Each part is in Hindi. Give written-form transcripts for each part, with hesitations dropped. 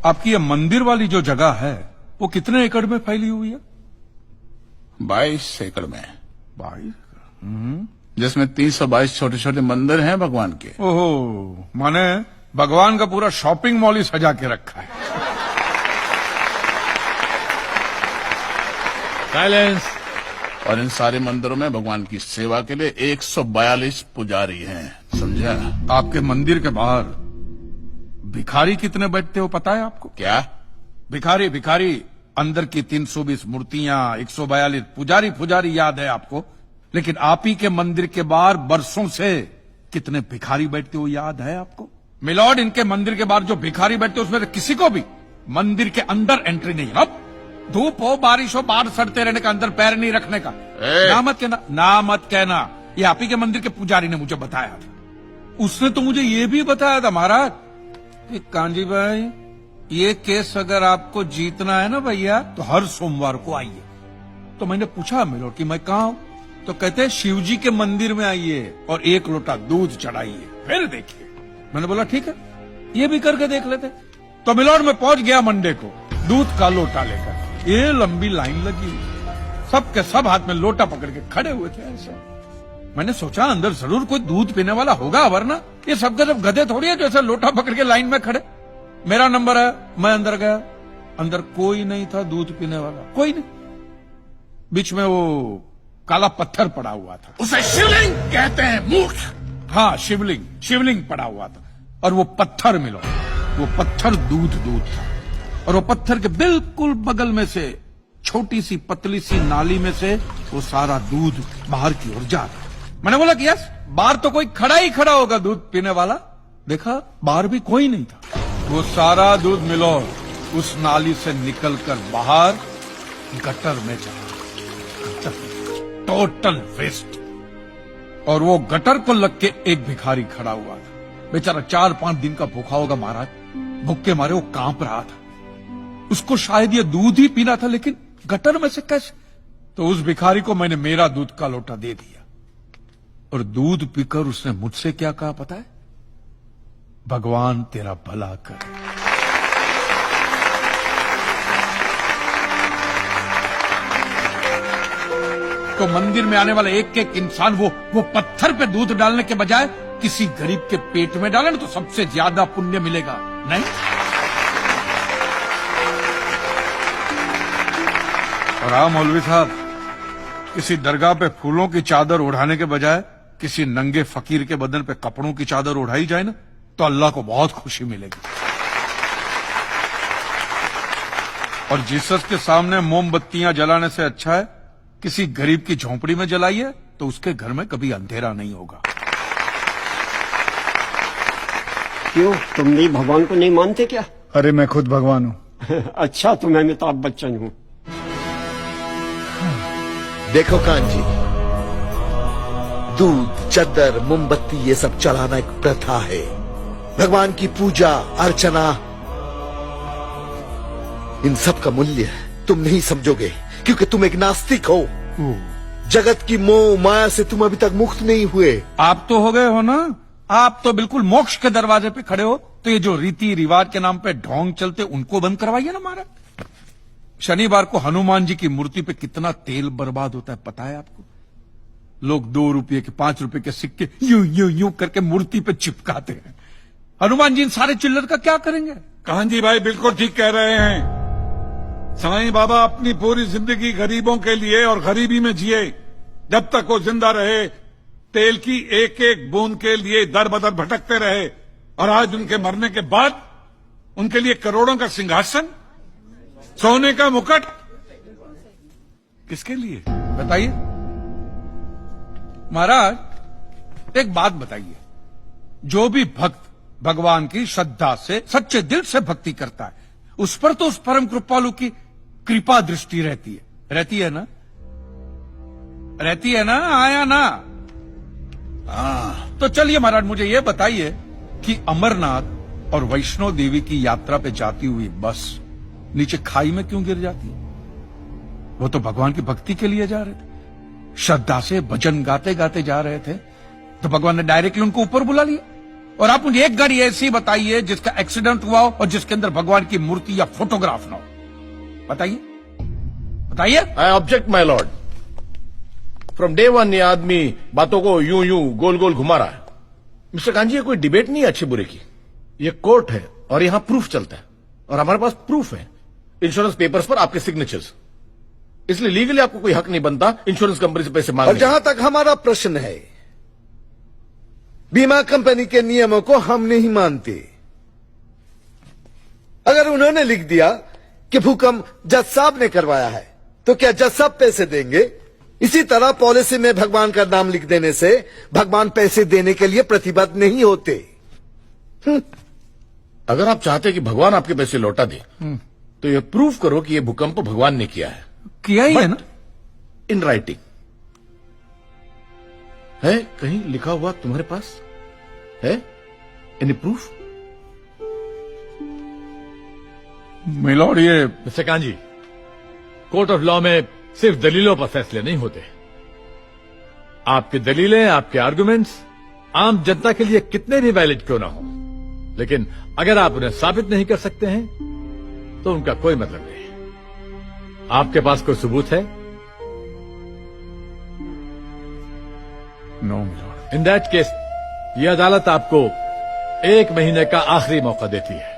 आपकी ये मंदिर वाली जो जगह है वो कितने एकड़ में फैली हुई है? 22 एकड़ में, 22। जिसमें 322 छोटे छोटे मंदिर हैं भगवान के। ओहो, माने भगवान का पूरा शॉपिंग मॉल ही सजा के रखा है। साइलेंस। और इन सारे मंदिरों में भगवान की सेवा के लिए 142 पुजारी हैं, समझा? आपके मंदिर के बाहर भिखारी कितने बैठते हो पता है आपको? क्या? भिखारी भिखारी अंदर की 320 मूर्तियां, 142 पुजारी पुजारी याद है आपको, लेकिन आप ही के मंदिर के बाहर बरसों से कितने भिखारी बैठते हो याद है आपको? मिलॉर्ड, इनके मंदिर के बाहर जो भिखारी बैठते उसमें किसी को भी मंदिर के अंदर एंट्री नहीं। अब धूप हो बारिश हो बाहर सड़ते रहने का, अंदर पैर नहीं रखने का। ना मत कहना, ना मत कहना। ये आप ही के मंदिर के पुजारी ने मुझे बताया था। उसने तो मुझे ये भी बताया था महाराज कि कांजी भाई, ये केस अगर आपको जीतना है ना भैया तो हर सोमवार को आइए। तो मैंने पूछा मिलॉर्ड कि मैं कहाँ हूं? तो कहते हैं शिव जी के मंदिर में आइए और 1 लोटा दूध चढ़ाइए, फिर देखिए। मैंने बोला ठीक है, ये भी करके देख लेते। तो मिलॉर्ड में पहुंच गया मंडे को दूध का लोटा लेकर। ये लंबी लाइन लगी, सब के सब हाथ में लोटा पकड़ के खड़े हुए थे ऐसा। मैंने सोचा अंदर जरूर कोई दूध पीने वाला होगा, वरना ये सब गधे थोड़ी है जो ऐसा लोटा पकड़ के लाइन में खड़े। मेरा नंबर है, मैं अंदर गया, अंदर कोई नहीं था दूध पीने वाला, कोई नहीं। बीच में वो काला पत्थर पड़ा हुआ था, उसे शिवलिंग कहते हैं मूर्ख। हाँ, शिवलिंग पड़ा हुआ था। और वो पत्थर मिलो, वो पत्थर दूध था। और वो पत्थर के बिल्कुल बगल में से छोटी सी पतली सी नाली में से वो सारा दूध बाहर की ओर जा रहा। मैंने बोला कि यस, बाहर तो कोई खड़ा ही खड़ा होगा दूध पीने वाला। देखा बाहर भी कोई नहीं था। वो सारा दूध मिलो उस नाली से निकलकर बाहर गटर में जा रहा। Total waste. और वो गटर को लग के एक भिखारी खड़ा हुआ था। बेचारा 4-5 दिन का भूखा होगा महाराज, भूख के मारे वो कांप रहा था। उसको शायद ये दूध ही पीना था, लेकिन गटर में से कैसे? तो उस भिखारी को मैंने मेरा दूध का लोटा दे दिया। और दूध पीकर उसने मुझसे क्या कहा पता है? भगवान तेरा भला करे। तो मंदिर में आने वाला एक एक इंसान वो पत्थर पे दूध डालने के बजाय किसी गरीब के पेट में डाले ना तो सबसे ज्यादा पुण्य मिलेगा, नहीं? और हाँ मौलवी साहब, किसी दरगाह पे फूलों की चादर ओढ़ाने के बजाय किसी नंगे फकीर के बदन पे कपड़ों की चादर ओढ़ाई जाए ना तो अल्लाह को बहुत खुशी मिलेगी। और जीसस के सामने मोमबत्तियां जलाने से अच्छा है किसी गरीब की झोंपड़ी में जलाइए, तो उसके घर में कभी अंधेरा नहीं होगा। क्यों, तुम भी भगवान को नहीं मानते क्या? अरे मैं खुद भगवान हूँ। अच्छा, तो मैं अमिताभ बच्चन हूँ। देखो कांजी, दूध, चद्दर, मोमबत्ती ये सब चलाना एक प्रथा है। भगवान की पूजा अर्चना, इन सब का मूल्य तुम नहीं समझोगे क्योंकि तुम एक नास्तिक हो। जगत की मोह माया से तुम अभी तक मुक्त नहीं हुए। आप तो हो गए हो ना, आप तो बिल्कुल मोक्ष के दरवाजे पे खड़े हो। तो ये जो रीति रिवाज के नाम पे ढोंग चलते उनको बंद करवाइए ना महाराज। शनिवार को हनुमान जी की मूर्ति पे कितना तेल बर्बाद होता है पता है आपको? लोग 2 रुपये के 5 रुपये के सिक्के यूं यूं यूं करके मूर्ति पे चिपकाते हैं। हनुमान जी इन सारे चिल्लर का क्या करेंगे? कांजी भाई बिल्कुल ठीक कह रहे हैं। साईं बाबा अपनी पूरी जिंदगी गरीबों के लिए और गरीबी में जिए। जब तक वो जिंदा रहे तेल की एक एक बूंद के लिए दर बदर भटकते रहे, और आज उनके मरने के बाद उनके लिए करोड़ों का सिंहासन, सोने का मुकुट, किसके लिए बताइए महाराज। एक बात बताइए, जो भी भक्त भगवान की श्रद्धा से सच्चे दिल से भक्ति करता है उस पर तो उस परम कृपालु की कृपा दृष्टि रहती है ना? रहती है ना? आया ना? तो चलिए महाराज मुझे ये बताइए कि अमरनाथ और वैष्णो देवी की यात्रा पे जाती हुई बस नीचे खाई में क्यों गिर जाती है? वो तो भगवान की भक्ति के लिए जा रहे थे, श्रद्धा से भजन गाते गाते जा रहे थे, तो भगवान ने डायरेक्टली उनको ऊपर बुला लिया। और आप मुझे एक गाड़ी ऐसी बताइए जिसका एक्सीडेंट हुआ हो और जिसके अंदर भगवान की मूर्ति या फोटोग्राफ ना हो। बताइए बताइए। I object my Lord. From day one ये आदमी बातों को यूं यूं गोल गोल घुमा रहा है। मिस्टर कांजी, ये कोई डिबेट नहीं है अच्छे बुरे की, ये कोर्ट है और यहां प्रूफ चलता है और हमारे पास प्रूफ है, इंश्योरेंस पेपर्स पर आपके सिग्नेचर्स। इसलिए लीगली आपको कोई हक नहीं बनता इंश्योरेंस कंपनी से पैसे मांगने और जहां तक हमारा प्रश्न है, बीमा कंपनी के नियमों को हम नहीं मानते। अगर उन्होंने लिख दिया कि भूकंप जज साहब ने करवाया है, तो क्या जज साहब पैसे देंगे? इसी तरह पॉलिसी में भगवान का नाम लिख देने से भगवान पैसे देने के लिए प्रतिबद्ध नहीं होते। अगर आप चाहते कि भगवान आपके पैसे लौटा दे तो ये प्रूफ करो कि ये भूकंप भगवान ने किया है। किया ही है ना। इन राइटिंग है, कहीं लिखा हुआ तुम्हारे पास है? Any proof? मिलॉर्ड, ये mister kanji, court of law में सिर्फ दलीलों पर फैसले नहीं होते। आपकी दलीलें, आपके आर्गुमेंट्स आम जनता के लिए कितने भी वैलिड क्यों ना हो, लेकिन अगर आप उन्हें साबित नहीं कर सकते हैं तो उनका कोई मतलब नहीं। आपके पास कोई सबूत है? No milord. In that case यह अदालत आपको 1 महीने का आखिरी मौका देती है।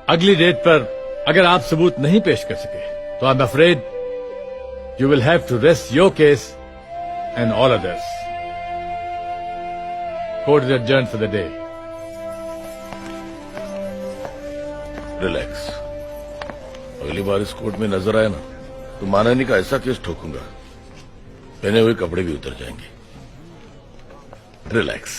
अगली डेट पर अगर आप सबूत नहीं पेश कर सके तो I am afraid you will have to rest your case and all others. Court is adjourned for the day. Relax. अगली बार इस कोर्ट में नजर आए ना तो मानहानि का ऐसा केस ठोकूंगा, पहने हुए कपड़े भी उतर जाएंगे। रिलैक्स।